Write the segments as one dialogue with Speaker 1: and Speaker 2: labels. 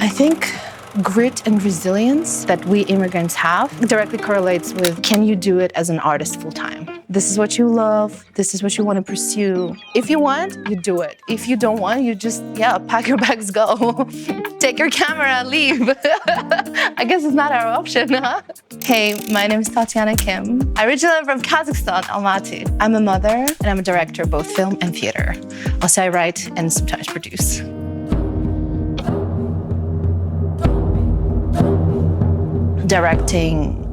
Speaker 1: I think grit and resilience that we immigrants have directly correlates with, can you do it as an artist full time? This is what you love. This is what you want to pursue. If you want, you do it. If you don't want, you just, pack your bags, go. Take your camera, leave. I guess it's not our option, huh? Hey, my name is Tatyana Kim. I originally am from Kazakhstan, Almaty. I'm a mother and I'm a director of both film and theater. Also, I write and sometimes produce. Directing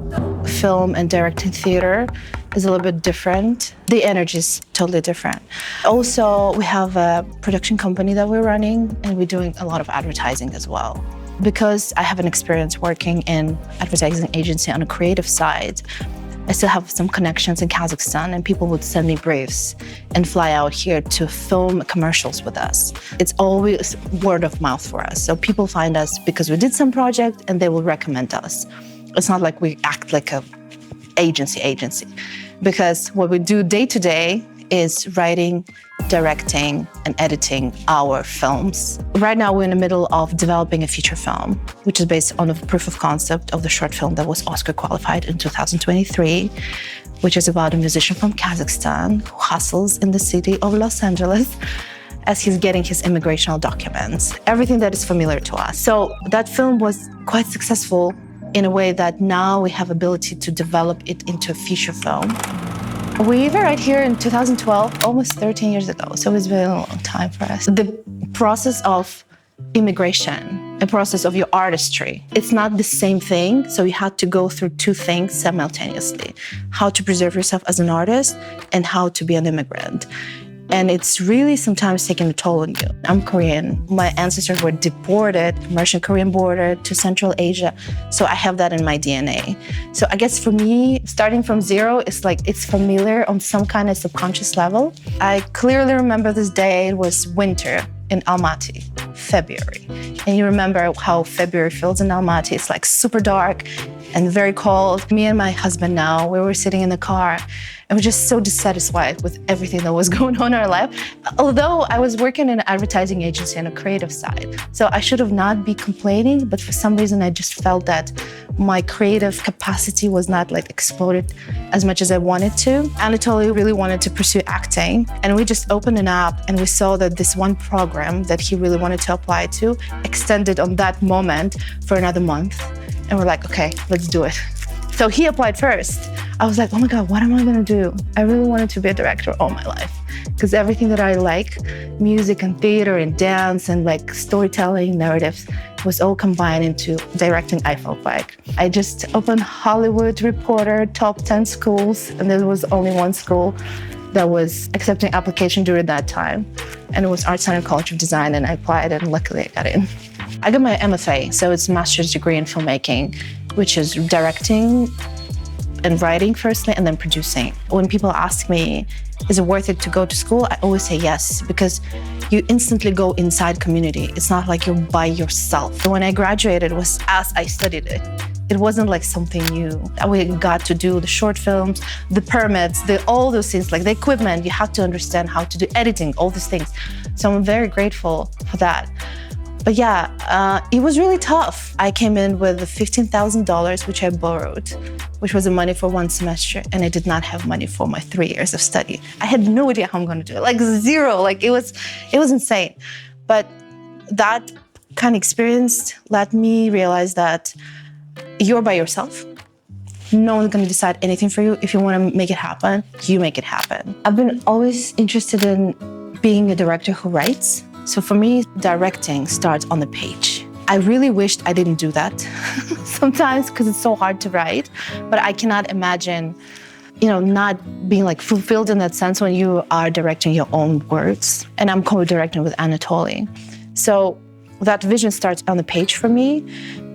Speaker 1: film and directing theater is a little bit different. The energy is totally different. Also, we have a production company that we're running and we're doing a lot of advertising as well. Because I have an experience working in advertising agency on a creative side, I still have some connections in Kazakhstan and people would send me briefs and fly out here to film commercials with us. It's always word of mouth for us. So people find us because we did some project and they will recommend us. It's not like we act like a agency. Because what we do day to day is writing, directing, and editing our films. Right now, we're in the middle of developing a feature film, which is based on a proof of concept of the short film that was Oscar qualified in 2023, which is about a musician from Kazakhstan who hustles in the city of Los Angeles as he's getting his immigrational documents, everything that is familiar to us. So that film was quite successful in a way that now we have ability to develop it into a feature film. We arrived here in 2012, almost 13 years ago, so it's been a long time for us. The process of immigration, a process of your artistry, it's not the same thing, so you had to go through two things simultaneously. How to preserve yourself as an artist and how to be an immigrant. And it's really sometimes taking a toll on you. I'm Korean. My ancestors were deported, Russian-Korean border to Central Asia. So I have that in my DNA. So I guess for me, starting from zero, it's familiar on some kind of subconscious level. I clearly remember this day. It was winter in Almaty, February. And you remember how February feels in Almaty. It's like super dark and very cold. Me and my husband now, we were sitting in the car and we're just so dissatisfied with everything that was going on in our life. Although I was working in an advertising agency on a creative side. So I should have not be complaining, but for some reason I just felt that my creative capacity was not exploded as much as I wanted to. Anatoly really wanted to pursue acting. And we just opened an app and we saw that this one program that he really wanted to apply to extended on that moment for another month. And we're like, okay, let's do it. So he applied first. I was like, oh my God, what am I gonna do? I really wanted to be a director all my life because everything that I like, music and theater and dance and storytelling, narratives, was all combined into directing. I felt like I just opened Hollywood Reporter, top 10 schools, and there was only one school that was accepting application during that time. And it was Art Center College of Design, and I applied and luckily I got in. I got my MFA, so it's a master's degree in filmmaking, which is directing and writing firstly and then producing. When people ask me, is it worth it to go to school? I always say yes, because you instantly go inside community. It's not like you're by yourself. When I graduated, it was as I studied it. It wasn't like something new. We got to do the short films, the permits, all those things, like the equipment. You have to understand how to do editing, all these things. So I'm very grateful for that. But yeah, it was really tough. I came in with $15,000, which I borrowed, which was the money for one semester, and I did not have money for my 3 years of study. I had no idea how I'm gonna do it, zero, it was insane. But that kind of experience let me realize that you're by yourself. No one's gonna decide anything for you. If you wanna make it happen, you make it happen. I've been always interested in being a director who writes. So for me, directing starts on the page. I really wished I didn't do that sometimes because it's so hard to write, but I cannot imagine, not being fulfilled in that sense when you are directing your own words. And I'm co-directing with Anatoly. So that vision starts on the page for me.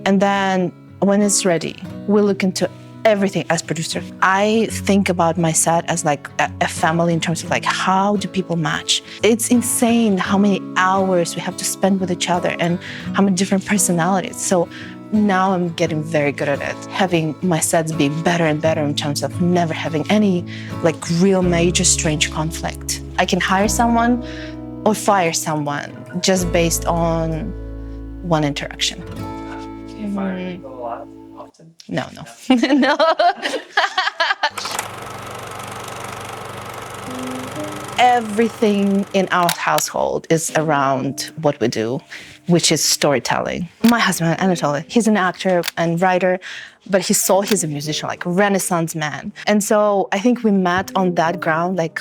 Speaker 1: And then when it's ready, we look into everything as producer. I think about my set as a family in terms of how do people match? It's insane how many hours we have to spend with each other and how many different personalities. So now I'm getting very good at it, having my sets be better and better in terms of never having any real major strange conflict. I can hire someone or fire someone just based on one interaction.
Speaker 2: Do you fire people a lot often?
Speaker 1: No. No. Everything in our household is around what we do, which is storytelling. My husband, Anatoly, he's an actor and writer, but he's a musician, like a Renaissance man. And so I think we met on that ground, like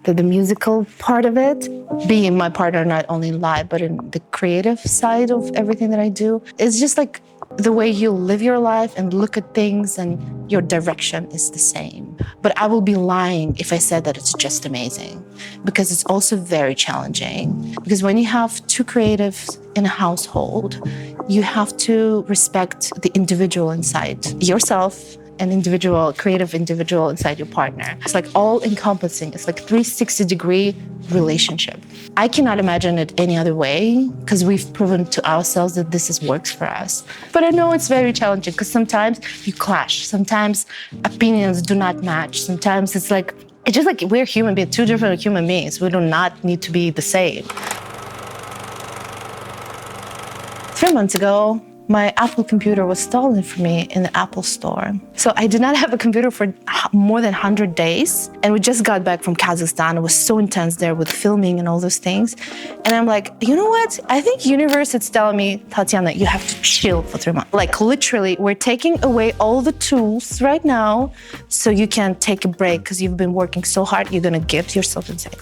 Speaker 1: the musical part of it, being my partner not only in live, but in the creative side of everything that I do. It's just like the way you live your life and look at things and your direction is the same. But I will be lying if I said that it's just amazing, because it's also very challenging. Because when you have two creatives in a household, you have to respect the individual inside yourself, an individual, creative individual inside your partner. It's like all encompassing. It's like 360-degree relationship. I cannot imagine it any other way because we've proven to ourselves that works for us. But I know it's very challenging because sometimes you clash. Sometimes opinions do not match. Sometimes it's just like we're human beings, two different human beings. We do not need to be the same. 3 months ago, my Apple computer was stolen from me in the Apple store. So I did not have a computer for more than 100 days. And we just got back from Kazakhstan. It was so intense there with filming and all those things. And I'm like, you know what? I think universe is telling me, Tatyana, you have to chill for 3 months. Like literally, we're taking away all the tools right now so you can take a break because you've been working so hard. You're gonna give yourself a break.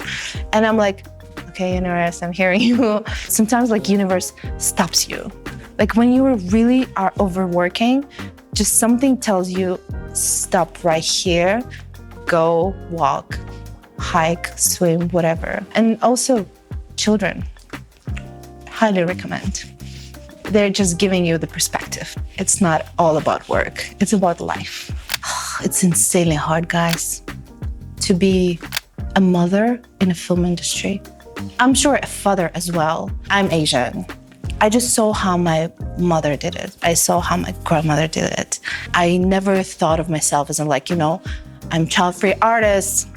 Speaker 1: And I'm like, okay, universe, I'm hearing you. Sometimes like universe stops you. Like when you really are overworking, just something tells you, stop right here, go walk, hike, swim, whatever. And also children, highly recommend. They're just giving you the perspective. It's not all about work, it's about life. It's insanely hard, guys, to be a mother in a film industry. I'm sure a father as well. I'm Asian. I just saw how my mother did it. I saw how my grandmother did it. I never thought of myself as I'm child-free artist.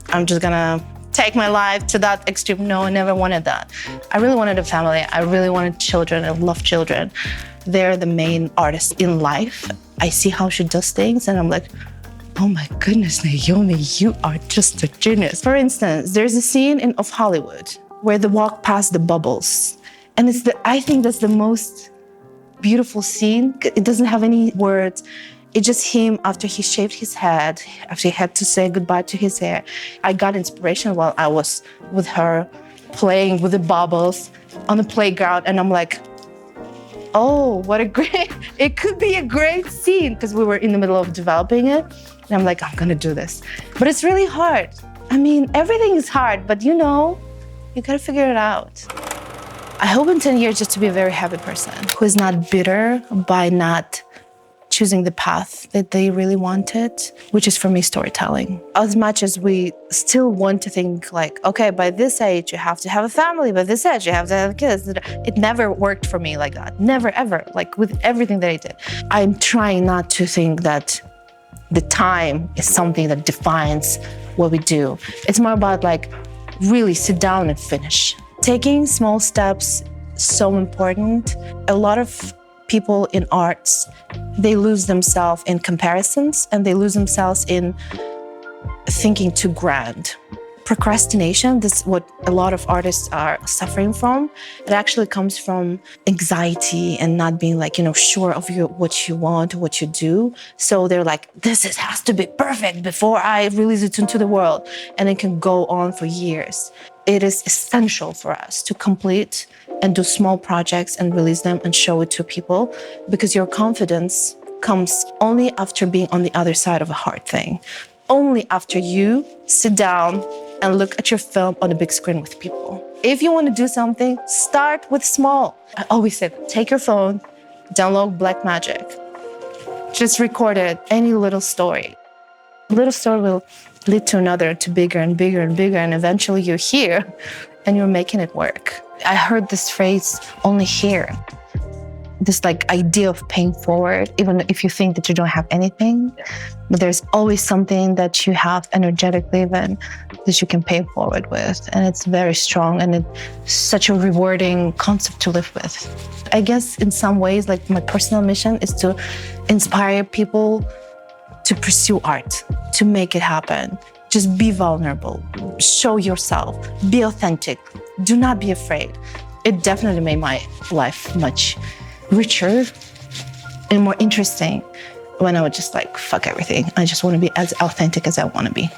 Speaker 1: I'm just gonna take my life to that extreme. No, I never wanted that. I really wanted a family. I really wanted children. I love children. They're the main artists in life. I see how she does things and I'm like, oh my goodness, Naomi, you are just a genius. For instance, there's a scene of Hollywood where they walk past the bubbles. And I think that's the most beautiful scene. It doesn't have any words. It's just him after he shaved his head, after he had to say goodbye to his hair. I got inspiration while I was with her playing with the bubbles on the playground. And I'm like, oh, it could be a great scene because we were in the middle of developing it. And I'm like, I'm gonna do this. But it's really hard. I mean, everything is hard, but you gotta figure it out. I hope in 10 years just to be a very happy person who is not bitter by not choosing the path that they really wanted, which is for me storytelling. As much as we still want to think like, okay, by this age you have to have a family, by this age you have to have kids. It never worked for me like that. Never, ever, like with everything that I did. I'm trying not to think that the time is something that defines what we do. It's more about like really sit down and finish. Taking small steps, so important. A lot of people in arts, they lose themselves in comparisons and they lose themselves in thinking too grand. Procrastination, this is what a lot of artists are suffering from. It actually comes from anxiety and not being like, sure of what you want, what you do. So they're like, has to be perfect before I release it into the world. And it can go on for years. It is essential for us to complete and do small projects and release them and show it to people because your confidence comes only after being on the other side of a hard thing. Only after you sit down and look at your film on the big screen with people. If you want to do something, start with small. I always say, take your phone, download Blackmagic. Just record it, any little story. A little story will lead to another, to bigger and bigger and bigger, and eventually you're here and you're making it work. I heard this phrase, only here. this like idea of paying forward, even if you think that you don't have anything, but there's always something that you have energetically even that you can pay forward with. And it's very strong, and it's such a rewarding concept to live with. I guess in some ways, like my personal mission is to inspire people to pursue art, to make it happen. Just be vulnerable, show yourself, be authentic, do not be afraid. It definitely made my life much richer and more interesting when I would just like, fuck everything. I just want to be as authentic as I want to be.